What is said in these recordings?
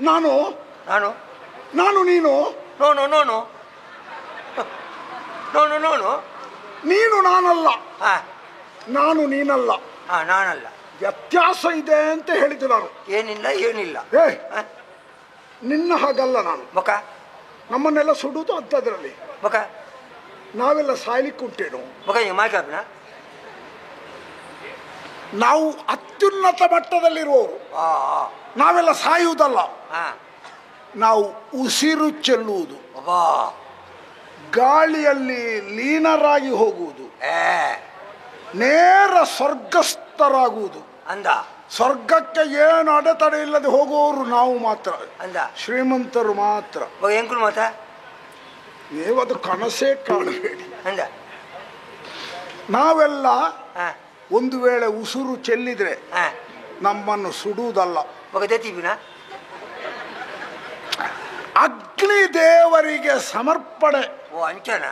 ನಾನು ನಾನು ನಾನು ನೀನು ನೋನು ನೋನು ನೋನು ನೋನು ನೀನು ನಾನಲ್ಲ, ಹಾ ನಾನು ನೀನಲ್ಲ, ಹಾ ನಾನಲ್ಲ. ವ್ಯತ್ಯಾಸ ಇದೆ ಅಂತ ಹೇಳಿದ್ದು ನಾನು. ಏನಿಲ್ಲ ಏನಿಲ್ಲ. ಏ ನಿನ್ನ ಹಾಗಲ್ಲ ನಾನು. ಮುಖ ನಮ್ಮನ್ನೆಲ್ಲ ಸುಡುವುದು ಅಂಥದ್ರಲ್ಲಿ. ಮುಖ ನಾವೆಲ್ಲ ಸಾಯ್ಲಿಕ್ಕೆ ಉಂಟೇನು? ಮುಖ ಹಿಂಗೆ ಮಾತಾಡ್ನ. ನಾವು ಅತ್ಯುನ್ನತ ಮಟ್ಟದಲ್ಲಿರುವವರು, ನಾವೆಲ್ಲ ಸಾಯುವುದಲ್ಲ, ನಾವು ಉಸಿರು ಚೆಲ್ಲುವುದು, ಗಾಳಿಯಲ್ಲಿ ಲೀನರಾಗಿ ಹೋಗುವುದು, ನೇರ ಸ್ವರ್ಗಸ್ಥರಾಗುವುದು. ಅಂದ ಸ್ವರ್ಗಕ್ಕೆ ಏನು ಅಡೆತಡೆ ಇಲ್ಲದೆ ಹೋಗುವವರು ನಾವು ಮಾತ್ರ, ಅಂದ ಶ್ರೀಮಂತರು ಮಾತ್ರ. ಎಂಕುಲ್ ಮಾತ ನೀವದು ಕನಸೇ ಕಾಣಬೇಡಿ. ಅಂದ ನಾವೆಲ್ಲ ಒಂದು ವೇಳೆ ಉಸಿರು ಚೆಲ್ಲಿದ್ರೆ ಹಾ ನಮ್ಮನ್ನು ಸುಡುವುದಲ್ಲ, ತೆತ್ತಿಬಿನ ಅಗ್ನಿ ದೇವರಿಗೆ ಸಮರ್ಪಣೆ. ಓ ಅಂಚನ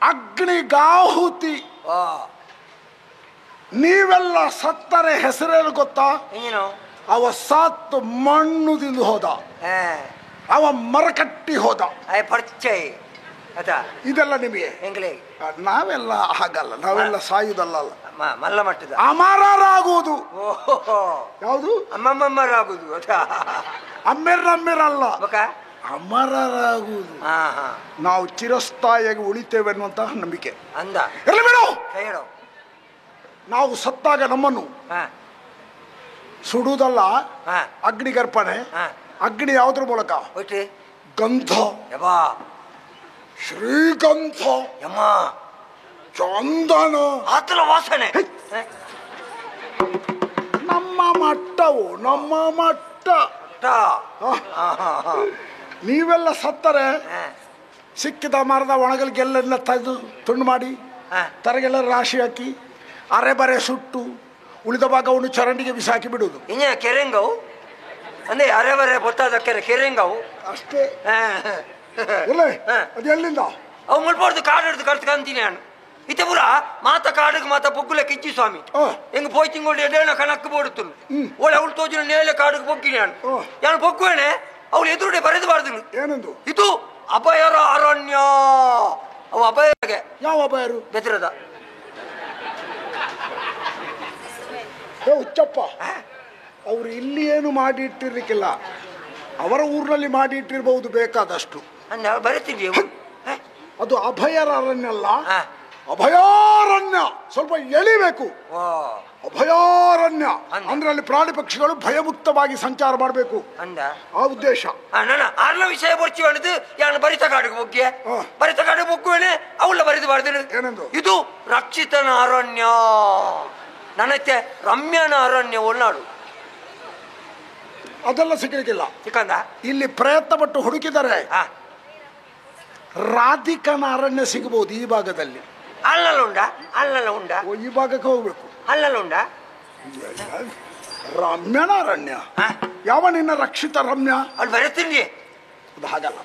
ಅಗ್ನಿಗಾಹುತಿ. ಓ ನೀವೆಲ್ಲ ಸತ್ತರೆ ಹೆಸರೇನು ಗೊತ್ತಾ? ಏನು? ಅವ ಸತ್ತು ಮಣ್ಣು ತಿಂದು ಹೋದ, ಅವ ಮರಕಟ್ಟಿ ಹೋದ. ಪರಿಚಯ ಇದೆಲ್ಲ ನಿಮಗೆ. ನಾವೆಲ್ಲ ಹಾಗಲ್ಲ, ನಾವೆಲ್ಲ ಸಾಯುವುದಲ್ಲ, ಮಲ್ಲ ಮಟ್ಟದ ಅಮರರಾಗುವುದು. ಯಾವುದು? ಅಮ್ಮಮ್ಮರಾಗುವುದು. ಅಮ್ಮೆರಲ್ಲ, ಅಮರರಾಗುವುದು. ನಾವು ಚಿರಸ್ಥಾಯಿಯಾಗಿ ಉಳಿತೇವೆ ಅನ್ನುವಂತಹ ನಂಬಿಕೆ. ಅಂದ ಇರಲಿ ಬಿಡು. ಹೇಳು, ನಾವು ಸತ್ತಾಗ ನಮ್ಮನ್ನು ಸುಡುವುದಲ್ಲ, ಅಗ್ನಿಗರ್ಪಣೆ. ಅಗ್ನಿ ಯಾವುದ್ರ ಮೂಲಕ? ಗಂಧ, ಶ್ರೀಗಂಧ, ಚಂದನ, ಆತನ ವಾಸನೆ. ನಮ್ಮ ಮಟ್ಟವು, ನಮ್ಮ ಮಟ್ಟ. ನೀವೆಲ್ಲ ಸತ್ತರೆ ಸಿಕ್ಕಿದ ಮರದ ಒಣಗಲ್ಗೆಲ್ಲ ತೆಗೆದು ತುಂಡು ಮಾಡಿ ತರಗೆಲ್ಲ ರಾಶಿ ಹಾಕಿ ಅರೆ ಬರೆ ಸುಟ್ಟು ಉಳಿದ ಭಾಗವನ್ನು ಚರಂಡಿಗೆ ಬಿಸಾಕಿ ಬಿಡುವುದು. ಕೆರೆಂಗವು ಅಂದ್ರೆ ಅರೆ ಬರೆ ಗೊತ್ತಾದ ಕೆರೆಂಗವು ಅಷ್ಟೇ. ಅದು ಎಲ್ಲಿಂದ ಅವು ಮುಳ್ಬಾರ್ದು ಕಾಡು ಹಿಡಿದು ಕರ್ತ್ಕಂತೀನಿ ನಾನು. ಇತ್ತೆ ಪುರ ಮಾತ ಕಾಡಿಗೆ ಮಾತ ಪೊಗ್ಗುಲೆ ಕಿಚ್ಚಿ ಸ್ವಾಮಿ ಹೆಂಗ್ ಪೋಯ್ ತಿಂಗಳು ಎಡೇಣ ಕಣಕ್ಕೆ ಬೋಡುತ್ತು ಒಳ್ಳೆ ಅವಳು ತೋಜಿನ ನೇಲೆ ಕಾಡಿಗೆ ಪೊಗ್ಗಿನಿ ನಾನು ಪೊಗ್ಗುವೇನೆ ಅವಳು ಎದುರುಡೆ ಬರೆದಬಾರ್ದು. ಏನಂದು? ಇದು ಅಭಯರ ಅರಣ್ಯ. ಅವು ಅಭಯಗೆ ಯಾವ ಅಭಯರು? ಬೆದರದ ಹುಚ್ಚಪ್ಪ. ಅವರು ಇಲ್ಲಿ ಏನು ಮಾಡಿ ಇಟ್ಟಿರ್ಲಿಕ್ಕಿಲ್ಲ, ಅವರ ಊರಿನಲ್ಲಿ ಮಾಡಿ ಇಟ್ಟಿರ್ಬಹುದು ಬೇಕಾದಷ್ಟು. ಬರೀತಿದ್ವಿ. ಅದು ಅಭಯರ ಅರಣ್ಯ ಅಲ್ಲ, ಅಭಯಾರಣ್ಯ. ಸ್ವಲ್ಪ ಎಳಿಬೇಕು. ಅಭಯಾರಣ್ಯ ಅಂದ್ರೆ ಅಲ್ಲಿ ಪ್ರಾಣಿ ಪಕ್ಷಿಗಳು ಭಯಮುಕ್ತವಾಗಿ ಸಂಚಾರ ಮಾಡಬೇಕು, ಆ ಉದ್ದೇಶ. ಆರ್ಲ ವಿಷಯ ಬರ್ತೀವಿ ಯಾನು ಬರಿತ ಕಾಡಿಗೆ ಹೋಗಿ ಬರಿತ ಕಾಡಿಗೆ ಹೋಗುವೇನೆ ಅವಳ ಬರಿದು ಬಾರ್ದು. ಏನೆಂದು? ಇದು ರಕ್ಷಿತನ ಅರಣ್ಯ, ನನ್ನತ್ತೆ ರಮ್ಯನ ಅರಣ್ಯ ಒಳನಾಡು. ಅದೆಲ್ಲ ಸಿಗ್ಲಿಕ್ಕಿಲ್ಲ. ಸಿಕ್ಕಂದ ಇಲ್ಲಿ ಪ್ರಯತ್ನ ಪಟ್ಟು ಹುಡುಕಿದರೆ ರಾಧಿಕನ ಅರಣ್ಯ ಸಿಗಬಹುದು ಈ ಭಾಗದಲ್ಲಿ. ಅಲ್ಲೆಲ್ಲ ಉಂಡ? ಅಲ್ಲೆಲ್ಲ ಉಂಡ? ಈ ಭಾಗಕ್ಕೆ ಹೋಗ್ಬೇಕು. ಅಲ್ಲೆಲ್ಲ ಉಂಡ? ರಮ್ಯನ ಅರಣ್ಯ ಯಾವ? ನಿನ್ನ ರಕ್ಷಿತ ರಮ್ಯ ಅಲ್ಲಿ ಬರೀತೀನಿ. ಅದು ಹಾಗಲ್ಲ.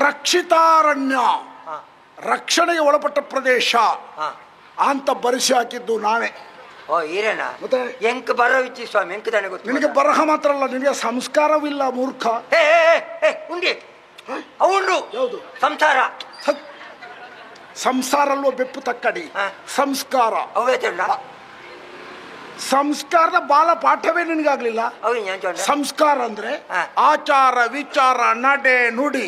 ರಕ್ಷಿತಾರಣ್ಯ, ರಕ್ಷಣೆಗೆ ಒಳಪಟ್ಟ ಪ್ರದೇಶ ಅಂತ ಬರೆಸಿ ಹಾಕಿದ್ದು ನಾನೇ. ಓ ಈರೇನ ಮತ್ತೆ ಎಂಕ್ ಬರವಿಚ್ಚಿ ಸ್ವಾಮಿ ಎಂಕ್ ತಾನೆ ಗೊತ್ತು. ನಿನಗೆ ಬರಹ ಮಾತ್ರ ಅಲ್ಲ, ನಿನಗೆ ಸಂಸ್ಕಾರವಿಲ್ಲ ಮೂರ್ಖ. ಉಂಡಿ ಅವುಂಡು. ಯಾವುದು? ಸಂಸಾರ. ಸಂಸಾರ ಅಲ್ವೋ ಬೆಪ್ಪು ತಕ್ಕಡಿ. ಸಂಸ್ಕಾರ ಅವೇ ಸಂಸ್ಕಾರದ ಬಾಲ ಪಾಠವೇ ನಿನಗಾಗ್ಲಿಲ್ಲ. ಸಂಸ್ಕಾರ ಅಂದ್ರೆ ಆಚಾರ ವಿಚಾರ ನಡೆ ನುಡಿ.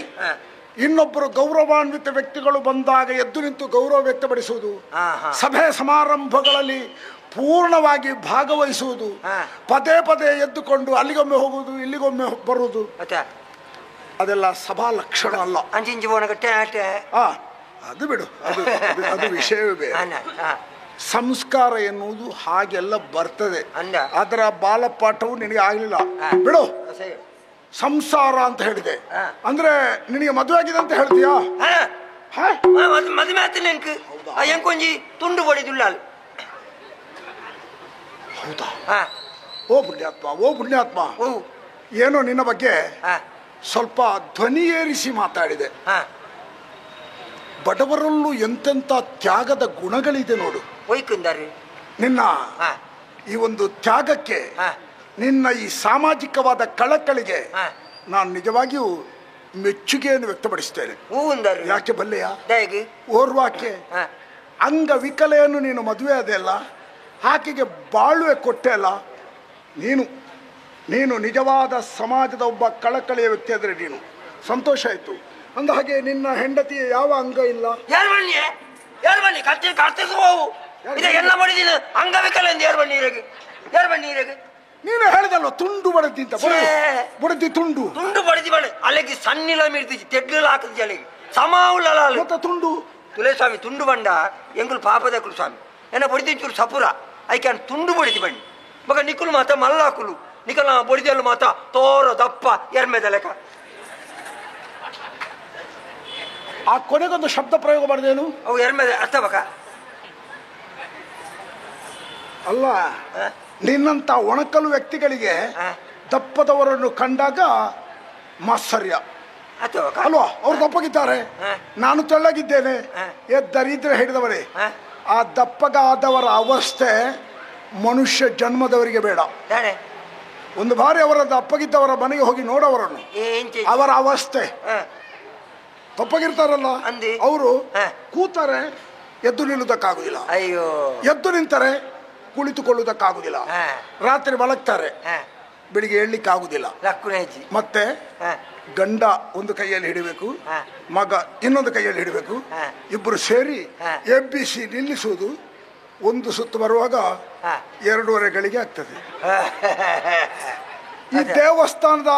ಇನ್ನೊಬ್ಬರು ಗೌರವಾನ್ವಿತ ವ್ಯಕ್ತಿಗಳು ಬಂದಾಗ ಎದ್ದು ನಿಂತು ಗೌರವ ವ್ಯಕ್ತಪಡಿಸುವುದು, ಸಭೆ ಸಮಾರಂಭಗಳಲ್ಲಿ ಪೂರ್ಣವಾಗಿ ಭಾಗವಹಿಸುವುದು, ಪದೇ ಪದೇ ಎದ್ದುಕೊಂಡು ಅಲ್ಲಿಗೊಮ್ಮೆ ಹೋಗುವುದು ಇಲ್ಲಿಗೊಮ್ಮೆ ಬರುವುದು, ಅದೆಲ್ಲ ಸಭಾ ಲಕ್ಷಣ ಅಲ್ಲ. ಅದು ಬಿಡು, ಅದು ವಿಷಯವೇ ಬೇರೆ. ಸಂಸ್ಕಾರ ಎನ್ನುವುದು ಹಾಗೆಲ್ಲ ಬರ್ತದೆ, ಅದರ ಬಾಲಪಾಠವು ನಿನಗೆ ಆಗ್ಲಿಲ್ಲ. ಬಿಡು. ಸಂಸಾರ ಅಂತ ಹೇಳಿದೆ ಅಂದ್ರೆ ನಿನಗೆ ಮದುವೆ ಆಗಿದೆ ಅಂತ ಹೇಳ್ತೀಯಾ? ಮದುವೆ ಆತ ಎಂಕೊಂಜಿ ತುಂಡು ಬಡಿದಿಲ್ಲ. ಹೌದಾ? ಓ ಪುಣ್ಯಾತ್ಮ, ಓ ಪುಣ್ಯಾತ್ಮ. ಏನೋ ನಿನ್ನ ಬಗ್ಗೆ ಸ್ವಲ್ಪ ಧ್ವನಿ ಏರಿಸಿ ಮಾತಾಡಿದೆ. ಬಡವರಲ್ಲೂ ಎಂತೆಂಥ ತ್ಯಾಗದ ಗುಣಗಳಿದೆ ನೋಡು. ನಿನ್ನ ಈ ಒಂದು ತ್ಯಾಗಕ್ಕೆ, ನಿನ್ನ ಈ ಸಾಮಾಜಿಕವಾದ ಕಳಕಳಿಗೆ ನಾನು ನಿಜವಾಗಿಯೂ ಮೆಚ್ಚುಗೆಯನ್ನು ವ್ಯಕ್ತಪಡಿಸ್ತೇನೆ. ಯಾಕೆ ಬಲ್ಲೆಯ? ಓರ್ವಾಕೆ ಅಂಗವಿಕಲೆಯನ್ನು ನೀನು ಮದುವೆ ಅದೆಲ್ಲ, ಆಕೆಗೆ ಬಾಳುವೆ ಕೊಟ್ಟೆ ಅಲ್ಲ. ನೀನು ನಿಜವಾದ ಸಮಾಜದ ಒಬ್ಬ ಕಳಕಳಿಯ ವ್ಯಕ್ತಿ ಆದರೆ ನೀನು ಸಂತೋಷ ಆಯಿತು. ಅಂದ ಹಾಗೆ ನಿನ್ನ ಹೆಂಡತಿಯ ಯಾವ ಅಂಗ ಇಲ್ಲ? ನೀನು ಹೇಳಿದಲ್ವ ತುಂಡು ಬಡದಿ ಅಂತ. ಬಡದಿ ತುಂಡು ಅಲ್ಲಿಗೆ ಸಣ್ಣಿಲ ಮಿಡ್ದಿಜಿ ತೆಡ್ಲ ಹಾಕದ ಜಲಿಗೆ ಸಮಾವುಲ ತುಂಡು ತುಲೆ ಸ್ವಾಮಿ ತುಂಡು ಬಂಡ ಎಂಗುಲು ಪಾಪದಕ್ಕಳು ಸ್ವಾಮಿ ಎನ್ನ ಬಡಿದಿಂಚೂರು ಸಪುರ ಐಕೆ ತುಂಡು ಬಡಿದಿ ಬಣ್ಣಿ ಮಗ ನಿಕುಲು ಮಾತ ಮಲ್ಲಾಕುಲು ನಿಕಲ ಬಡಿದೆಲ್ಲ ಮಾತ ತೋರ ದಪ್ಪ ಎರ್ಮೆದ ಲೆಕ್ಕ. ಆ ಕೊನೆಗೊಂದು ಶಬ್ದ ಪ್ರಯೋಗ ಮಾಡಿದೇನು? ಅವು ಎರ್ಮೆದ ಅರ್ಥ ಬಕ ಅಲ್ಲ. ನಿನ್ನಂತ ಒಣಕಲು ವ್ಯಕ್ತಿಗಳಿಗೆ ದಪ್ಪದವರನ್ನು ಕಂಡಾಗ ಮಾತ್ಸರ್ಯ ಅಲ್ವಾ? ಅವ್ರು ದಪ್ಪಗಿದ್ದಾರೆ, ನಾನು ತೆಳ್ಳಗಿದ್ದೇನೆ, ದರಿದ್ರ ಹಿಡಿದವರೇ. ಆ ದಪ್ಪಗಾದವರ ಅವಸ್ಥೆ ಮನುಷ್ಯ ಜನ್ಮದವರಿಗೆ ಬೇಡ. ಒಂದು ಬಾರಿ ಅವರ ದಪ್ಪಗಿದ್ದವರ ಮನೆಗೆ ಹೋಗಿ ನೋಡವರನ್ನು, ಅವರ ಅವಸ್ಥೆ. ದಪ್ಪಗಿರ್ತಾರಲ್ಲ ಅವರು ಕೂತಾರೆ, ಎದ್ದು ನಿಲ್ಲುವುದಕ್ಕಾಗುದಿಲ್ಲ. ಎದ್ದು ನಿಂತರೆ ಕುಳಿತುಕೊಳ್ಳುವುದಕ್ಕಾಗುದಿಲ್ಲ. ರಾತ್ರಿ ಮಲಗ್ತಾರೆ, ಬೆಳಿಗ್ಗೆ ಏಳ್ಲಿಕ್ಕಾಗುದಿಲ್ಲ. ಮತ್ತೆ ಗಂಡ ಒಂದು ಕೈಯಲ್ಲಿ ಹಿಡಿಬೇಕು, ಮಗ ಇನ್ನೊಂದು ಕೈಯಲ್ಲಿ ಹಿಡಿಬೇಕು. ಇಬ್ಬರು ಸೇರಿ ಎಬ್ಬಿಸಿ ನಿಲ್ಲಿಸುವುದು. ಒಂದು ಸುತ್ತು ಬರುವಾಗ 2.5 ಗಳಿಗೆ ಆಗ್ತದೆ. ಈ ದೇವಸ್ಥಾನದ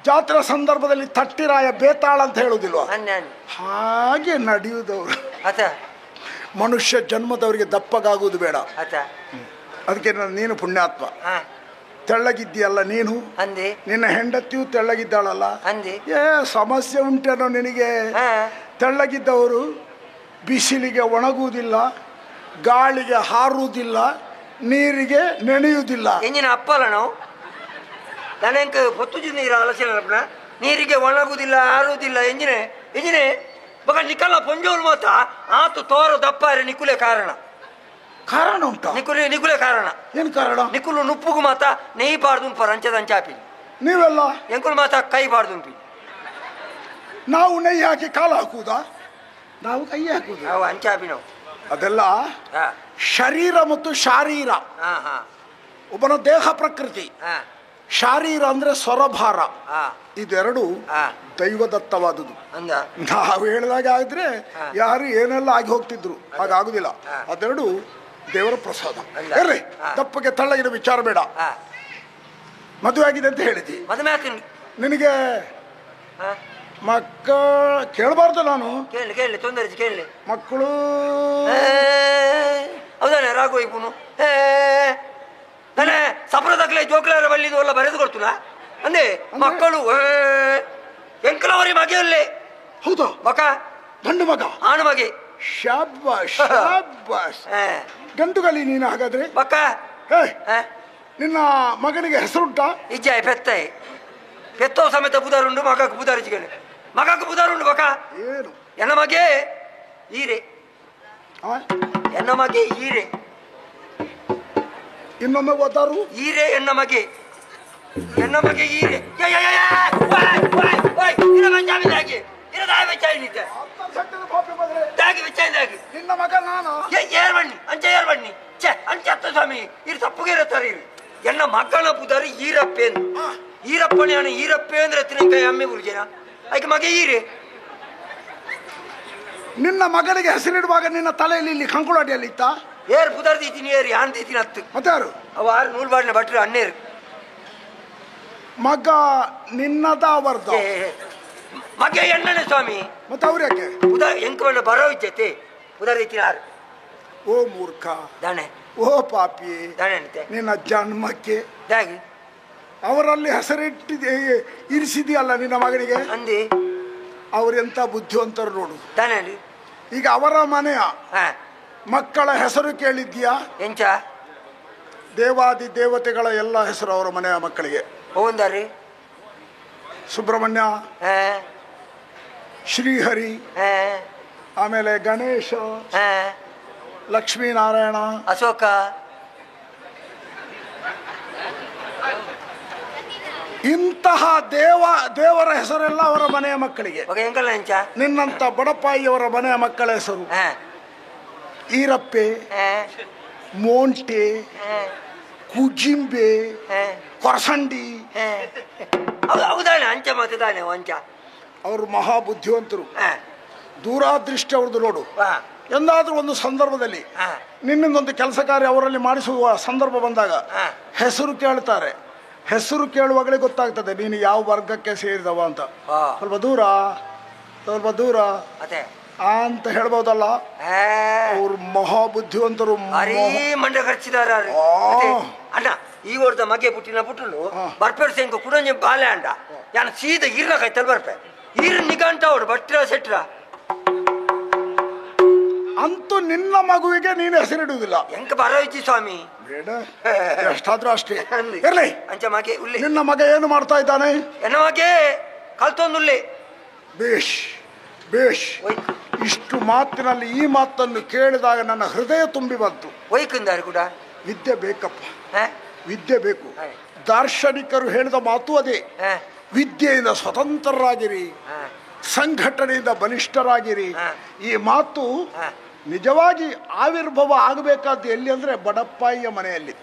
ಜಾತ್ರಾ ಸಂದರ್ಭದಲ್ಲಿ ತಟ್ಟಿರಾಯ ಬೇತಾಳ ಅಂತ ಹೇಳುವುದಿಲ್ವಾ? ಹಾಗೆ ನಡೆಯುವುದವರು. ಮನುಷ್ಯ ಜನ್ಮದವರಿಗೆ ದಪ್ಪಗಾಗುವುದು ಬೇಡ. ಅದಕ್ಕೆ ನೀನು ಪುಣ್ಯಾತ್ಮ. ತೆಳ್ಳಗಿದ್ದೀಯಲ್ಲ ನೀನು, ನಿನ್ನ ಹೆಂಡತಿಯು ತೆಳ್ಳಗಿದ್ದಾಳಲ್ಲ. ಸಮಸ್ಯೆ ಉಂಟೇನೋ ನಿನಗೆ? ತೆಳ್ಳಗಿದ್ದವರು ಬಿಸಿಲಿಗೆ ಒಣಗುವುದಿಲ್ಲ, ಗಾಳಿಗೆ ಹಾರುವುದಿಲ್ಲ, ನೀರಿಗೆ ನೆನೆಯುವುದಿಲ್ಲ. ಎಂಜಿನ ಅಪ್ಪಲ್ಲ ನಾವು ನನಂಕ ಪೊತ್ತು ನೀರು ಆಲೋಚನೆ ನೀರಿಗೆ ಒಣಗುವುದಿಲ್ಲ, ಹಾರುವುದಿಲ್ಲ. ಎಂಜಿನೆ ಬಗ ನಿಕಲ ಪೊಂಜೋಲು ಮಾತ ಆತು ತೋರ ದಪ್ಪಾರೆ ನಿಕುಲೆ ಕಾರಣ ಉಂಟಾ? ನಿಕುಲೆ ಕಾರಣ ಏನು ಕಾರಣ? ನಿಕುಲು ನುಪ್ಪುಗು ಮಾತ ನೆಯ್ ಬಾರ್ದು ಅಂಚದ ಅಂಚಾಪಿ. ನೀವೆಲ್ಲ ಎಂಕುಲು ಮಾತ ಕೈ ಬಾರ್ದು. ನಾವು ನೆಯ್ಯಿ ಹಾಕಿ ಕಾಲು ಹಾಕುವುದಾ? ನಾವು ಕೈ ಹಾಕುವುದು. ನಾವು ಅಂಚಾಪಿ ನಾವು. ಅದೆಲ್ಲ ಶರೀರ ಮತ್ತು ಶಾರೀರ. ಒಬ್ಬನ ದೇಹ ಪ್ರಕೃತಿ. ಶಾರೀರ ಅಂದ್ರೆ ಸ್ವರಭಾರ. ಇದೆರಡು ದೈವದತ್ತವಾದುದು. ನಾವು ಹೇಳಿದಾಗ ಆಗಿದ್ರೆ ಯಾರು ಏನೆಲ್ಲ ಆಗಿ ಹೋಗ್ತಿದ್ರು, ಹಾಗಾಗುದಿಲ್ಲ. ಅದೆರಡು ದೇವರ ಪ್ರಸಾದ. ಹೇಳಿ, ದಪ್ಪಗೆ ತಳ್ಳಗಿನ ವಿಚಾರ ಬೇಡ. ಮದುವೆ ಆಗಿದೆ ಅಂತ ಹೇಳಿದಿ, ನಿನಗೆ ಮಕ್ಕ ಕೇಳಬಾರ್ದು. ನಾನು ಕೇಳಿ ತೊಂದರೆ ಕೇಳಿ. ಮಕ್ಕಳು ಹೌದಾನೆ ರಾಘವಯ್ಯನು ನಾನೇ ಸಪ್ರದಾಗ್ಲೇ ಜೋಕ್ಲಾರ ಬಲ್ಲಿದು ಎಲ್ಲ ಬರೆದು ಕೊಡ್ತುನ ಅಂದೆ ಮಕ್ಕಳು ಎಂಕಲವರಿ ಮಗೆಯಲ್ಲೇ. ಹೌದಾ? ಮಗ ಗಂಡು ಮಗ ಆಣು ಮಗೆ. ಶಾಬಾಷ್ ಶಾಬಾಷ್. ಗಂಡುಗಲಿ ನೀನು ಹಾಗಾದ್ರೆ. ಮಕ್ಕ ನಿನ್ನ ಮಗನಿಗೆ ಹೆಸರುಂಟಾ? ಇಜ್ಜಾಯ್ ಪೆತ್ತಾಯ್ ಪೆತ್ತೋ ಸಮೇತ ಬುಧಾರುಂಡು. ಮಗಕ್ಕೆ ಬುಧಾರಿಜಿಗೆ ಮಗಕ್ಕೆ ಬುಧಾರುಂಡು. ಮಗ ಏನು? ಎನ್ನ ಮಗೆ ಈರೆ. ಎನ್ನ ಮಗೆ ಈರೆ. ಇನ್ನೊಮ್ಮೆ ಓದಾರು ಈರೆ. ಎನ್ನ ಮಗೆ ಈರೆ. ನಿನ್ನ ಮಗ ನಾನು ಏರ್ ಬಣ್ಣಿ ಅಂಚೆ ಏರ್ ಬಣ್ಣಿ ಅಂಚೆ ಅತ್ತ ಸ್ವಾಮಿ ಇರು ತಪ್ಪಗೆ ಇರುತ್ತಾರೆ. ಇರು ಎನ್ನ ಮಕ್ಕಳ ಬುಧಾರಿ ಈರಪ್ಪೇಂದು. ಈರಪ್ಪನೇ ಅಣ್ಣ ಈರಪ್ಪೆ ಅಂದ್ರೆ ತಿನ್ನಕಾಯಿ ಅಮ್ಮೆ ಗುರುಜನ ಆಯ್ಕೆ ಮಗೆ ಈರೆ. ನಿನ್ನ ಮಗನಿಗೆ ಹೆಸರಿಡುವಾಗ ನಿನ್ನ ತಲೆಯಲ್ಲಿ ಇಲ್ಲಿ ಕಂಕುಳಾಡಿಯಲ್ಲಿ ಇತ್ತ? ಏರ್ ಬುಧಾರ್ ತೀತೀನಿ ಏರ್ ಯಾನ್ ತೀತೀನಿ ಹತ್ತು. ಮತ್ತೆ ಯಾರು? ಅವ 6 ನೂಲ್ಬಾಡಿನ ಭಟ್ರು ಅಣ್ಣೇರು. ಮಗ ನಿನ್ನದ ಅವರ್ದ? ಮಗೆ ಎಣ್ಣನೆ ಸ್ವಾಮಿ. ಮತ್ತೆ ಅವ್ರು ಯಾಕೆ ಉದಾರ ಎಂಕ ಬರೋ ಇಜ್ಜತೆ ಉದಾರ ರೀತಿನ 6. ಓ ಮೂರ್ಖ, ದಾಣೆ, ಓ ಪಾಪಿ, ದಾಣೆ ನಿನ್ನ ಜನ್ಮಕ್ಕೆ ದಾಗಿ ಅವರಲ್ಲಿ ಹೆಸರಿಟ್ಟಿದೆ ಇರಿಸಿದೆಯಲ್ಲ ನಿನ್ನ ಮಗನಿಗೆ ಅಂದಿ. ಅವರೆಂತ ಬುದ್ಧಿವಂತರು ನೋಡು. ದಾಣೆ ಈಗ ಅವರ ಮನೆಯ ಮಕ್ಕಳ ಹೆಸರು ಕೇಳಿದ್ಯಾ? ಎಂಚ ದೇವಾದಿ ದೇವತೆಗಳ ಎಲ್ಲ ಹೆಸರು ಅವರ ಮನೆಯ ಮಕ್ಕಳಿಗೆ. ಹೋಗಂದಾರಿ ಸುಬ್ರಹ್ಮಣ್ಯ, ಶ್ರೀಹರಿ, ಆಮೇಲೆ ಗಣೇಶ, ಲಕ್ಷ್ಮೀನಾರಾಯಣ, ಅಶೋಕ, ಇಂತಹ ದೇವರ ಹೆಸರೆಲ್ಲ ಅವರ ಮನೆಯ ಮಕ್ಕಳಿಗೆ. ನಿನ್ನಂತ ಬಡಪಾಯಿಯವರ ಮನೆಯ ಮಕ್ಕಳ ಹೆಸರು ಈರಪ್ಪೆ, ಮೋಂಟೆ, ಕುಜಿಂಬೆ, ಕೊರಸಂಡಿ. ಹೌದಾನೆ ಅಂಚ ಮತದಾನೆ ವಂಚ. ಅವರು ಮಹಾಬುದ್ಧಿವಂತರು. ದೂರಾದೃಷ್ಟಿ ಅವ್ರದ್ದು ನೋಡು. ಎಂದಾದ್ರೂ ಒಂದು ಸಂದರ್ಭದಲ್ಲಿ ನಿನ್ನೊಂದು ಕೆಲಸ ಕಾರ್ಯ ಅವರಲ್ಲಿ ಮಾಡಿಸುವ ಸಂದರ್ಭ ಬಂದಾಗ ಹೆಸರು ಕೇಳ್ತಾರೆ. ಹೆಸರು ಕೇಳುವಾಗಲೇ ಗೊತ್ತಾಗ್ತದೆ ನೀನು ಯಾವ ವರ್ಗಕ್ಕೆ ಸೇರಿದವ ಅಂತ. ಸ್ವಲ್ಪ ದೂರ ಅಂತ ಹೇಳ್ಬೋದಲ್ಲ. ಅವ್ರು ಮಹಾಬುದ್ಧಿವಂತರು. ಮಂಡ ಖರ್ಚಿದಾರ ಅಣ್ಣ ಈ ವರ್ಷದ ಮಗೆ ಪುಟ್ಟಿನ ಬರ್ಪೇರ್ ಸೇಂಗ ಕುಡಂಜಿ ಬಾಲೆ ಅಂಡ ಯಾನ ಸೀದಾ ಈರ್ನ ಕೈತಲ್ ಬರ್ಪೆ ಈರ್ ನಿಗಂಟ ಅವ್ರು ಬಟ್ರ ಸೆಟ್ರ ಅಂತೂ ನಿನ್ನ ಮಗುವಿಗೆ ನೀನು ಹೆಸರಿಡುವುದಿಲ್ಲ. ಎಂಕ ಬರೋಯ್ತಿ ಸ್ವಾಮಿ. ಬೇಡ, ಎಷ್ಟಾದ್ರೂ ಅಷ್ಟೇ ಇರ್ಲಿ. ಅಂಚ ಮಗೆ ಉಳ್ಳಿ ನಿನ್ನ ಮಗ ಏನು ಮಾಡ್ತಾ ಇದ್ದಾನೆ? ಎನ್ನ ಮಗೆ ಕಲ್ತೊಂದುಳ್ಳಿ. ಬೇಷ್ ಬೇಷ್. ಇಷ್ಟು ಮಾತಿನಲ್ಲಿ ಈ ಮಾತನ್ನು ಕೇಳಿದಾಗ ನನ್ನ ಹೃದಯ ತುಂಬಿ ಬಂತು. ಒಯ್ಕಂದಾರು ಕೂಡ ವಿದ್ಯೆ ಬೇಕಪ್ಪ, ವಿದ್ಯೆ ಬೇಕು. ದಾರ್ಶನಿಕರು ಹೇಳಿದ ಮಾತು ಅದೇ. ವಿದ್ಯೆಯಿಂದ ಸ್ವತಂತ್ರರಾಗಿರಿ, ಸಂಘಟನೆಯಿಂದ ಬಲಿಷ್ಠರಾಗಿರಿ. ಈ ಮಾತು ನಿಜವಾಗಿ ಆವಿರ್ಭವ ಆಗಬೇಕಾದ್ದು ಎಲ್ಲಿ ಅಂದ್ರೆ ಬಡಪ್ಪಾಯಿಯ ಮನೆಯಲ್ಲಿ.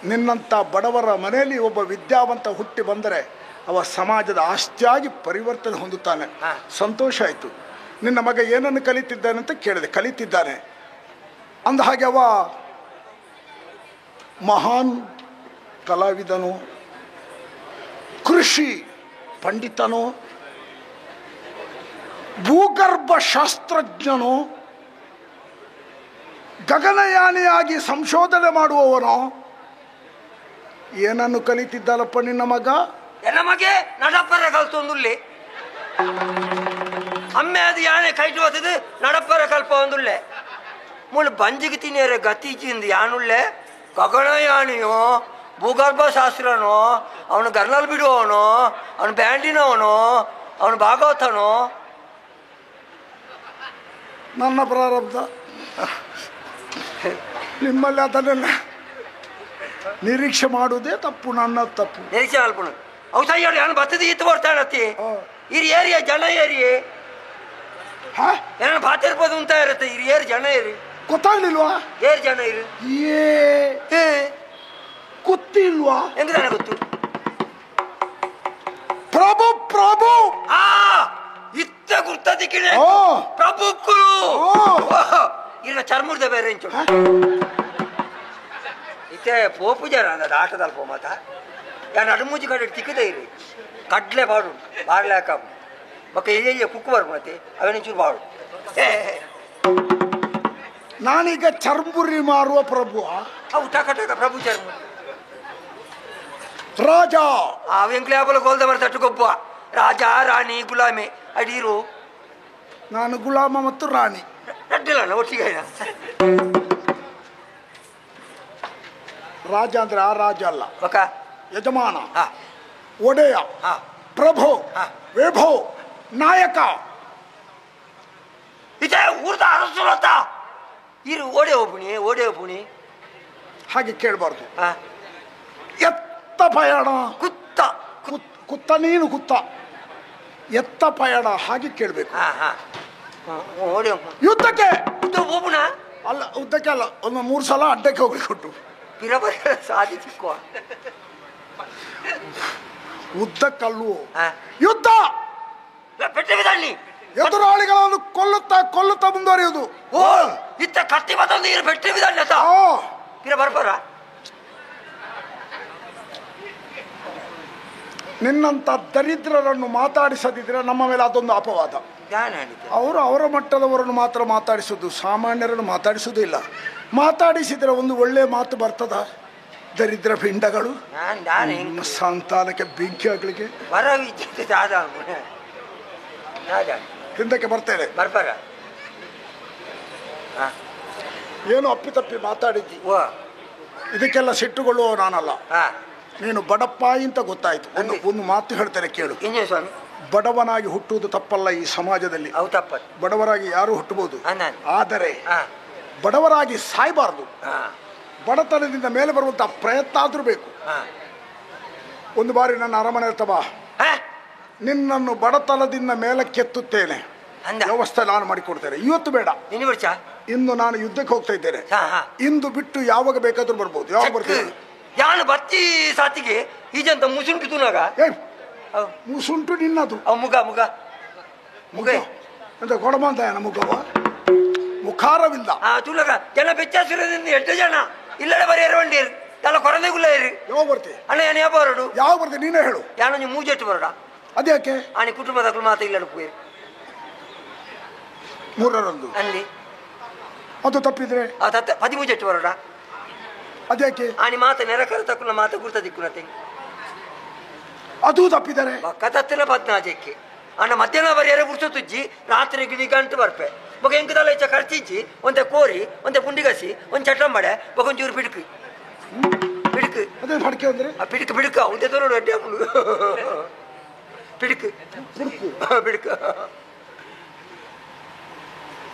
ನಿನ್ನಂತ ಬಡವರ ಮನೆಯಲ್ಲಿ ಒಬ್ಬ ವಿದ್ಯಾವಂತ ಹುಟ್ಟಿ ಬಂದರೆ ಅವ ಸಮಾಜದ ಆಸ್ತಿಯಾಗಿ ಪರಿವರ್ತನೆ ಹೊಂದುತ್ತಾನೆ. ಸಂತೋಷ ಆಯಿತು. ನಿನ್ನ ಮಗ ಏನನ್ನು ಕಲಿತಿದ್ದಾನೆ ಅಂತ ಕೇಳಿದೆ. ಕಲಿತಿದ್ದಾನೆ ಅಂದ ಹಾಗೆ ಅವ ಮಹಾನ್ ಕಲಾವಿದನು, ಕೃಷಿ ಪಂಡಿತನು, ಭೂಗರ್ಭ ಶಾಸ್ತ್ರಜ್ಞನು, ಗಗನಯಾನಿಯಾಗಿ ಸಂಶೋಧನೆ ಮಾಡುವವನು. ಏನನ್ನು ಕಲಿತಿದ್ದಲ್ಲಪ್ಪ ನಿನ್ನ ಮಗ? ಎಲ್ಲ ಮಗೆ ನಡಪ್ಪರ ಕಲ್ತೊಂದುಳ್ಳಿ. ಅಮ್ಮೆ ಅದು ಯಾನೆ ಕೈಟು ಹೋತದು ನಡಪ್ಪರ ಕಲ್ಪ ಒಂದುಳ್ಳೆ ಮುಳ್ಳು ಬಂಜಿಗೆ ತಿನ್ನಿಯರೆ ಗತಿಚಿಂದು ಯಾನುಳ್ಳೆ ಗಗನಯಾನಿಯೋ ಭೂಗರ್ಭ ಶಾಸ್ತ್ರನೋ, ಅವನು ಗರ್ನಲ್ ಬಿಡುವವನು, ಅವನು ಬ್ಯಾಂಡಿನವನು, ಅವನು ಭಾಗವತನು. ನನ್ನ ಪ್ರಾರಬ್ಧ. ನಿಮ್ಮಲ್ಲಿ ಅದನ್ನೆಲ್ಲ ನಿರೀಕ್ಷೆ ಮಾಡುವುದೇ ತಪ್ಪು, ನನ್ನ ತಪ್ಪು. ನಿರೀಕ್ಷೆ ಅಲ್ಪನು ಅವು ಸೈಡ್ ಏನು ಬತ್ತದ ಇತ್ತು ಬರ್ತಾಡತ್ತಿ ಇರು ಏರಿಯಾ ಜನ ಏರಿ ಏನೋ ಬಾತಿರ್ಬೋದು ಅಂತ ಇರುತ್ತೆ. ಇರು ಏರಿ ಜನ ಏರಿ ಗೊತ್ತಾಗ್ಲಿಲ್ವಾ? ಏರಿ ಜನ ಇರು ಗೊತ್ತಿಲ್ವಾ? ಹೆಂಗ್ದಾನೆ ಗೊತ್ತು? ಪ್ರಭು ಪ್ರಭು ಇತ್ತ ಗುರ್ತದಿಕ್ಕಿನ ಪ್ರಭುಕ್ಕಳು ಇಲ್ಲ ಚರ್ಮುರ್ದ ಬೇರೆ ಇಂಚು ಇತ್ತೆ ಪೋಪು ಜನ ಅನ್ನೋದು ಆಟದಲ್ಲಿ ಪೋ ಮಾತ ಯಾರು ನಡುಮುಜಿ ಕಡೆ ತಿಕ್ಕದೇ ಇರಿ ಕಡ್ಲೆ ಬಾಡು ಬಾಡ್ಲೆ ಹಾಕ ಮಕ್ಕ ಎಲ್ಲಿ ಕುಕ್ಕು ಬರ್ ಮತ್ತೆ ಅವೇನಿಂಚೂರು ಬಾಡು. ನಾನೀಗ ಚರ್ಮುರಿ ಮಾರುವ ಪ್ರಭು. ಅವು ಟಕ ಟಕ ಪ್ರಭು ಚರ್ಮ ರಾಜ ಆ ವೆಂಕ್ಲಾಪಲ ಗೋಲ್ದ ಮರ ತಟ್ಟುಗೊಬ್ಬ ರಾಜ ರಾಣಿ ಗುಲಾಮೆ ಅಡೀರು. ನಾನು ಗುಲಾಮ ಮತ್ತು ರಾಣಿ ಅಡ್ಡಿಲ್ಲ ಒಟ್ಟಿಗೆ. ರಾಜ ಅಂದ್ರೆ ಆ ರಾಜ ಅಲ್ಲ, ಯಜಮಾನ, ಒಡೆಯ, ಪ್ರಭು, ವೈಭವ, ನಾಯಕ. ಇದೇ ಊರ್ದ ಅರಸುರತ ಇರು ಓಡೆ ಹೋಗ್ಬಿಣಿ ಹಾಗೆ ಕೇಳಬಾರ್ದು. ಎತ್ತ ಪಯಣ ಕುತ್ತ ಕುತ್ತ ನೀನು ಕುತ್ತ ಎತ್ತ ಪಯಣ ಹಾಗೆ ಕೇಳಬೇಕು. ಯುದ್ಧಕ್ಕೆ ಹೋಗ್ಬಿಣ ಅಲ್ಲ, ಉದ್ದಕ್ಕೆ ಅಲ್ಲ, ಒಂದು 3 ಸಲ ಅಡ್ಡಕ್ಕೆ ಹೋಗ್ಲಿಕ್ಕೆ ಕೊಟ್ಟು ಸಾಧಿಸಿಕೋ ಉದ್ದಕ್ಕಲ್ಲು ಯುದ್ಧ. ಪೆಟ್ಟಿಗೆ ಎದುರಾಳಿಗಳನ್ನು ಕೊಲ್ಲುತ್ತಾ ಮುಂದುವರಿಯುವುದು. ಇತ್ತ ಕತ್ತಿ ಮತ್ತೊಂದು ಇರು ಬೆಟ್ಟಿ ಬಿದ ಬರ್ಬಾರ. ನಿನ್ನಂತ ದರಿದ್ರರನ್ನು ಮಾತಾಡಿಸದಿದ್ರೆ ನಮ್ಮ ಮೇಲೆ ಅದೊಂದು ಅಪವಾದ. ಅವರು ಅವರ ಮಟ್ಟದವರನ್ನು ಮಾತ್ರ ಮಾತಾಡಿಸುದು, ಸಾಮಾನ್ಯರನ್ನು ಮಾತಾಡಿಸುವುದೂ ಇಲ್ಲ. ಮಾತಾಡಿಸಿದ್ರೆ ಒಂದು ಒಳ್ಳೆ ಮಾತು ಬರ್ತದ? ದರಿದ್ರ ಪಿಂಡಗಳು ಸಂತಾನಕ್ಕೆ ಬೆಂಕಿ ಆಗ್ಲಿಕ್ಕೆ ಹಿಂದಕ್ಕೆ ಬರ್ತೇನೆ. ಬರ್ಬಾರ ಏನು ಅಪ್ಪಿತಪ್ಪಿ ಮಾತಾಡಿದ್ದಿ, ಇದಕ್ಕೆಲ್ಲ ಸಿಟ್ಟುಗೊಳ್ಳುವ ನಾನಲ್ಲ. ನೀನು ಬಡಪ್ಪಾಯಿ ಅಂತ ಗೊತ್ತಾಯ್ತು. ಒಂದು ಮಾತು ಹೇಳ್ತೇನೆ ಕೇಳು. ಬಡವನಾಗಿ ಹುಟ್ಟುವುದು ತಪ್ಪಲ್ಲ ಈ ಸಮಾಜದಲ್ಲಿ. ಬಡವರಾಗಿ ಯಾರು ಹುಟ್ಟಬಹುದು, ಆದರೆ ಬಡವರಾಗಿ ಸಾಯಬಾರ್ದು. ಬಡತನದಿಂದ ಮೇಲೆ ಬರುವಂತಹ ಪ್ರಯತ್ನ ಆದ್ರೂ ಬೇಕು. ಒಂದು ಬಾರಿ ನನ್ನ ಅರಮನೆ ಹತ್ರ ಬಾ, ನಿನ್ನನ್ನು ಬಡತನದಿಂದ ಮೇಲಕ್ಕೆತ್ತುತ್ತೇನೆ. ವ್ಯವಸ್ಥೆ ನಾನು ಮಾಡಿಕೊಡ್ತೇನೆ. ಇವತ್ತು ಬೇಡ, ಇಂದು ನಾನು ಯುದ್ಧಕ್ಕೆ ಹೋಗ್ತಾ ಇದ್ದೇನೆ. ಇಂದು ಬಿಟ್ಟು ಯಾವಾಗ ಬೇಕಾದ್ರೂ ಬರ್ಬೋದು. ಯಾವಾಗ ಬರ್ತೇನೆ? ಯಾನು ಬತ್ತಿ ಸಾತಿಗೆ ಈಜಂತ ಮುಸುಂಟು ತುನಾಗ ಮುಸುಂಟು ನಿನ್ನದು ಮುಗ ಮುಗ ಮುಗ ಎಂತ ಕೊಡಬಂತ ಮುಖವ ಮುಖಾರವಿಲ್ಲ ತುಲಗ ಜನ ಬೆಚ್ಚಾಸಿರೋದ್ರಿಂದ 8 ಜನ ಇಲ್ಲಡೆ ಬರೀ ಎರವಂಡೀರು ಎಲ್ಲ ಕೊರಂದೆಗುಲ್ಲ ಇರಿ. ಯಾವ ಬರ್ತಿ ಅಣ್ಣ ಏನು ಯಾವ ಬರೋಡು? ಯಾವ ಬರ್ತಿ ನೀನೇ ಹೇಳು. ಯಾನು ನೀವು ಮೂಜೆಟ್ಟು ಬರೋಡ? ಅದ್ಯಾಕೆ? ಆನಿ ಕುಟುಂಬದಕ್ಕಳು ಮಾತ್ರ ಇಲ್ಲ ಹೋಗಿ 3ರಂದು ಅಲ್ಲಿ ಅದು ತಪ್ಪಿದ್ರೆ 13 ಬರೋಡ? ಅದ್ಯಾಕೆ? ಆನಿ ಮಾತ ನೆರಕರ ತಕ್ಕುನ ಮಾತ ಗುರ್ತ ದಿಕ್ಕುನತೆ ಅದು ತಪ್ಪಿದ್ದಾರೆ ಕತ್ತತ್ತಿನ 14ಕ್ಕೆ ಅಣ್ಣ ಮಧ್ಯಾಹ್ನ ಬರೆಯರೆ ಗುರ್ಸೊತ್ತುಜ್ಜಿ ರಾತ್ರಿಗೆ ನಿಗಂಟು ಬರ್ಪೆ ಬೊಕ ಎಂಕದಲ್ಲ ಹೆಚ್ಚ ಖರ್ಚಿಜ್ಜಿ ಒಂದೆ ಕೋರಿ ಒಂದೆ ಪುಂಡಿಗಸಿ ಒಂದು ಚಟ್ರಂಬಡೆ ಬೊಕ ಒಂಚೂರು ಪಿಡುಕು ಪಿಡುಕು ಅದೇ ಫಡ್ಕೆ ಅಂದ್ರೆ ಪಿಡುಕು ಪಿಡುಕ ಉದ್ದೆ ತೋರೋಡು ಅಡ್ಡೆ ಪಿಡುಕು ಪಿಡುಕು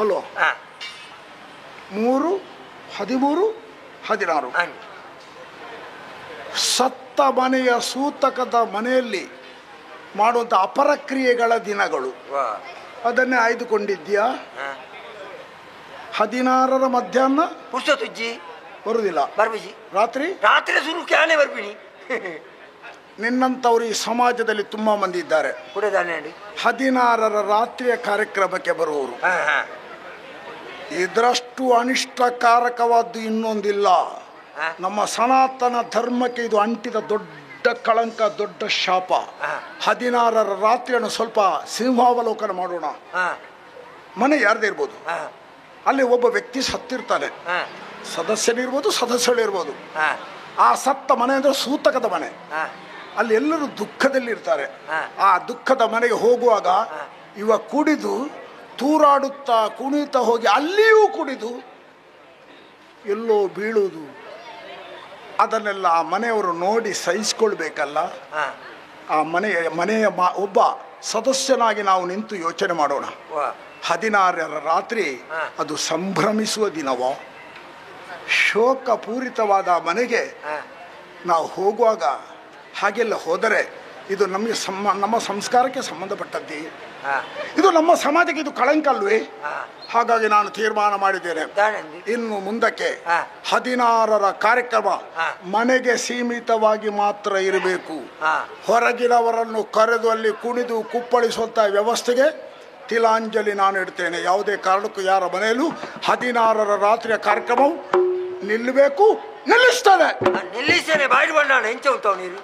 ಅಲ್ವಾ? 3, 13, 16 ಸತ್ತ ಮನೆಯ ಸೂತಕದ ಮನೆಯಲ್ಲಿ ಮಾಡುವಂಥ ಅಪರಕ್ರಿಯೆಗಳ ದಿನಗಳು. ಅದನ್ನೇ ಆಯ್ದುಕೊಂಡಿದ್ಯಾ? 16ರ ಮಧ್ಯಾಹ್ನ ಪುರ್ಸೊತ್ತುಜ್ಜಿ ಬರುವುದಿಲ್ಲ, ಬರ್ಬಿಜಿ ರಾತ್ರಿ ರಾತ್ರಿ ಸುರು ಕ್ಯಾನೆ ಬರ್ಬಿನಿ. ನಿನ್ನಂಥವ್ರು ಈ ಸಮಾಜದಲ್ಲಿ ತುಂಬಾ ಮಂದಿ ಇದ್ದಾರೆ. 16ರ ರಾತ್ರಿಯ ಕಾರ್ಯಕ್ರಮಕ್ಕೆ ಬರುವವರು. ಇದರಷ್ಟು ಅನಿಷ್ಟಕಾರಕವಾದ್ದು ಇನ್ನೊಂದಿಲ್ಲ. ನಮ್ಮ ಸನಾತನ ಧರ್ಮಕ್ಕೆ ಇದು ಅಂಟಿದ ದೊಡ್ಡ ಕಳಂಕ, ದೊಡ್ಡ ಶಾಪ. 16ರ ರಾತ್ರಿಯನ್ನು ಸ್ವಲ್ಪ ಸಿಂಹಾವಲೋಕನ ಮಾಡೋಣ. ಮನೆ ಯಾರ್ದೇ ಇರ್ಬೋದು, ಅಲ್ಲಿ ಒಬ್ಬ ವ್ಯಕ್ತಿ ಸತ್ತಿರ್ತಾನೆ, ಸದಸ್ಯನಿರ್ಬೋದು ಸದಸ್ಯಳಿರ್ಬೋದು. ಆ ಸತ್ತ ಮನೆ ಅಂದ್ರೆ ಸೂತಕದ ಮನೆ. ಅಲ್ಲಿ ಎಲ್ಲರೂ ದುಃಖದಲ್ಲಿರ್ತಾರೆ. ಆ ದುಃಖದ ಮನೆಗೆ ಹೋಗುವಾಗ ಇವ ಕುಡಿದು ತೂರಾಡುತ್ತಾ ಕುಣಿತಾ ಹೋಗಿ ಅಲ್ಲಿಯೂ ಕುಡಿದು ಎಲ್ಲೋ ಬೀಳುವುದು, ಅದನ್ನೆಲ್ಲ ಆ ಮನೆಯವರು ನೋಡಿ ಸಹಿಸ್ಕೊಳ್ಬೇಕಲ್ಲ. ಆ ಮನೆಯ ಒಬ್ಬ ಸದಸ್ಯನಾಗಿ ನಾವು ನಿಂತು ಯೋಚನೆ ಮಾಡೋಣ. 16ರ ರಾತ್ರಿ ಅದು ಸಂಭ್ರಮಿಸುವ ದಿನವೋ? ಶೋಕಪೂರಿತವಾದ ಮನೆಗೆ ನಾವು ಹೋಗುವಾಗ ಹಾಗೆಲ್ಲ ಹೋದರೆ ಇದು ನಮಗೆ ನಮ್ಮ ಸಂಸ್ಕಾರಕ್ಕೆ ಸಂಬಂಧಪಟ್ಟದ್ದೇ. ಇದು ನಮ್ಮ ಸಮಾಜಕ್ಕೆ ಇದು ಕಳಂಕ ಅಲ್ವೇ? ಹಾಗಾಗಿ ನಾನು ತೀರ್ಮಾನ ಮಾಡಿದ್ದೇನೆ, ಇನ್ನು ಮುಂದಕ್ಕೆ 16ರ ಕಾರ್ಯಕ್ರಮ ಮನೆಗೆ ಸೀಮಿತವಾಗಿ ಮಾತ್ರ ಇರಬೇಕು. ಹೊರಗಿನವರನ್ನು ಕರೆದು ಅಲ್ಲಿ ಕುಣಿದು ಕುಪ್ಪಳಿಸುವಂತ ವ್ಯವಸ್ಥೆಗೆ ತಿಲಾಂಜಲಿ ನಾನು ಇಡ್ತೇನೆ. ಯಾವುದೇ ಕಾರಣಕ್ಕೂ ಯಾರ ಮನೆಯಲ್ಲೂ 16ರ ರಾತ್ರಿಯ ಕಾರ್ಯಕ್ರಮವು ನಿಲ್ಲಬೇಕು. ನಿಲ್ಲಿಸ್ತೇನೆ. ಬಾಯಿ ಬಣ್ಣ ಹೆಂಚ ಉಂಟವು ನೀರು.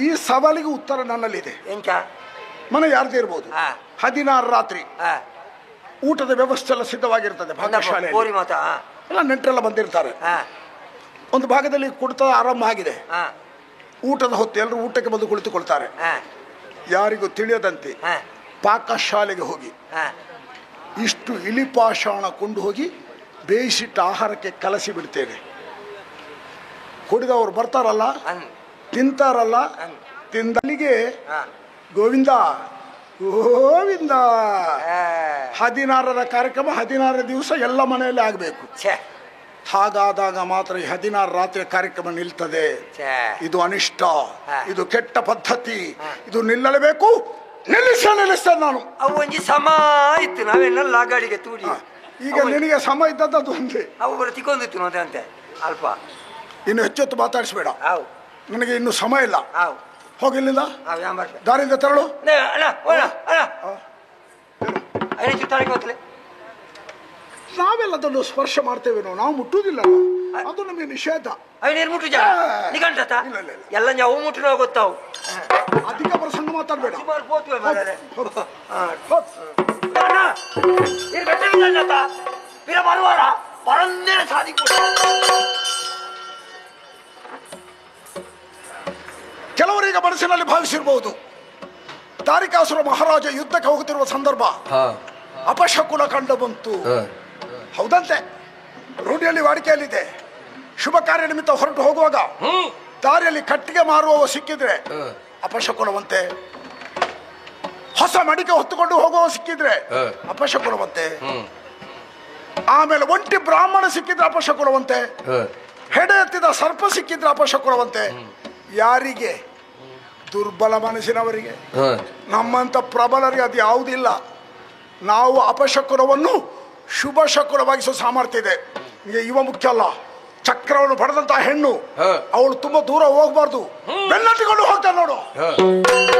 ಈ ಸವಾಲಿಗೆ ಉತ್ತರ ನನ್ನಲ್ಲಿದೆ. ಮನೆ ಯಾರ್ದೇ ಇರ್ಬೋದು. 16 ರಾತ್ರಿ ಊಟದ ವ್ಯವಸ್ಥೆ ಎಲ್ಲ ಸಿದ್ಧವಾಗಿರ್ತದೆ. ಭಾಗಶಾಲೆ ಎಲ್ಲ ನೆಂಟರೆಲ್ಲ ಬಂದಿರ್ತಾರೆ. ಒಂದು ಭಾಗದಲ್ಲಿ ಕುಡಿತ ಆರಂಭ ಆಗಿದೆ. ಊಟದ ಹೊತ್ತು ಎಲ್ಲರೂ ಊಟಕ್ಕೆ ಬಂದು ಕುಳಿತುಕೊಳ್ತಾರೆ. ಯಾರಿಗೂ ತಿಳಿಯದಂತೆ ಪಾಕಶಾಲೆಗೆ ಹೋಗಿ ಇಷ್ಟು ಇಲಿಪಾಷಾಣ ಕೊಂಡು ಹೋಗಿ ಬೇಯಿಸಿಟ್ಟ ಆಹಾರಕ್ಕೆ ಕಲಸಿ ಬಿಡ್ತೇನೆ. ಕುಡಿದವರು ಬರ್ತಾರಲ್ಲ, ತಿಂತಾರಲ್ಲ, ತಿಂದಲ್ಲಿಗೆ ಗೋವಿಂದ ಗೋವಿಂದ. 16ರ ಕಾರ್ಯಕ್ರಮ 16 ದಿವಸ ಎಲ್ಲ ಮನೆಯಲ್ಲಿ ಆಗಬೇಕು. ಹಾಗಾದಾಗ ಮಾತ್ರ ಈ 16 ರಾತ್ರಿ ಕಾರ್ಯಕ್ರಮ ನಿಲ್ತದೆ. ಇದು ಅನಿಷ್ಟ, ಇದು ಕೆಟ್ಟ ಪದ್ಧತಿ, ಇದು ನಿಲ್ಲಲೇಬೇಕು. ನಿಲ್ಲಿಸ ನಾನು ಅವು ಒಂಜಿ ಸಮ ಇತ್ತು, ನಾವೆಲ್ಲ ಗಾಡಿಗೆ ತೂಡಿ. ಈಗ ನಿನಗೆ ಸಮ ಇದ್ದದ್ದು ಒಂದೇ, ಅವು ತಿಕ್ಕೊಂದಿತ್ತು ಅಂತೆ ಅಲ್ಪ. ಇನ್ನು ಹೆಚ್ಚೊತ್ತು ಮಾತಾಡಿಸ್ಬೇಡ, ನನಗೆ ಇನ್ನು ಸಮಯ ಇಲ್ಲ. ಹೋಗಿಲ್ಲಿಂದ ದಾರಿಯಿಂದ ತೆರಳು. ನಾವೆಲ್ಲ ಅದನ್ನು ಸ್ಪರ್ಶ ಮಾಡ್ತೇವೇನೋ, ನಾವು ಮುಟ್ಟುವುದಿಲ್ಲ, ಅದು ನಮಗೆ ನಿಷೇಧ. ಎಲ್ಲ ನಾವು ಮುಟ್ಟಿನ ಗೊತ್ತಾವು. ಅಧಿಕ ಪ್ರಸಂಗ ಮಾತಾಡ್ಬೇಡ. ಕೆಲವರೀಗ ಮನಸ್ಸಿನಲ್ಲಿ ಭಾವಿಸಿರಬಹುದು, ತಾರಿಕಾಸುರ ಮಹಾರಾಜ ಯುದ್ಧಕ್ಕೆ ಹೋಗುತ್ತಿರುವ ಸಂದರ್ಭ ಅಪಶಕುನ ಕಂಡು ಬಂತು. ಹೌದಂತೆ, ರೂಢಿಯಲ್ಲಿ ವಾಡಿಕೆಯಲ್ಲಿದೆ. ಶುಭ ಕಾರ್ಯ ನಿಮಿತ್ತ ಹೊರಟು ಹೋಗುವಾಗ ದಾರಿಯಲ್ಲಿ ಕಟ್ಟಿಗೆ ಮಾರುವವ ಸಿಕ್ಕಿದ್ರೆ ಅಪಶಕುನವಂತೆ. ಹೊಸ ಮಡಿಕೆ ಹೊತ್ತುಕೊಂಡು ಹೋಗುವ ಸಿಕ್ಕಿದ್ರೆ ಅಪಶಕುನವಂತೆ. ಆಮೇಲೆ ಒಂಟಿ ಬ್ರಾಹ್ಮಣ ಸಿಕ್ಕಿದ್ರೆ ಅಪಶಕುನವಂತೆ. ಹೆಡೆ ಎತ್ತಿದ ಸರ್ಪ ಸಿಕ್ಕಿದ್ರೆ ಅಪಶಕುನವಂತೆ. ಯಾರಿಗೆ? ದುರ್ಬಲ ಮನಸ್ಸಿನವರಿಗೆ. ನಮ್ಮಂತ ಪ್ರಬಲರಿಗೆ ಅದು ಯಾವುದಿಲ್ಲ. ನಾವು ಅಪಶಕುನವನ್ನು ಶುಭ ಶಕುನವಾಗಿಸೋ ಸಾಮರ್ಥ್ಯ ಇದೆ. ಇವ ಮುಖ್ಯ ಅಲ್ಲ, ಚಕ್ರವನ್ನು ಪಡೆದಂತಹ ಹೆಣ್ಣು ಅವಳು ತುಂಬಾ ದೂರ ಹೋಗ್ಬಾರ್ದು, ಬೆನ್ನಟ್ಟಿಕೊಂಡು ಹೋಗ್ತಾನೆ ನೋಡು.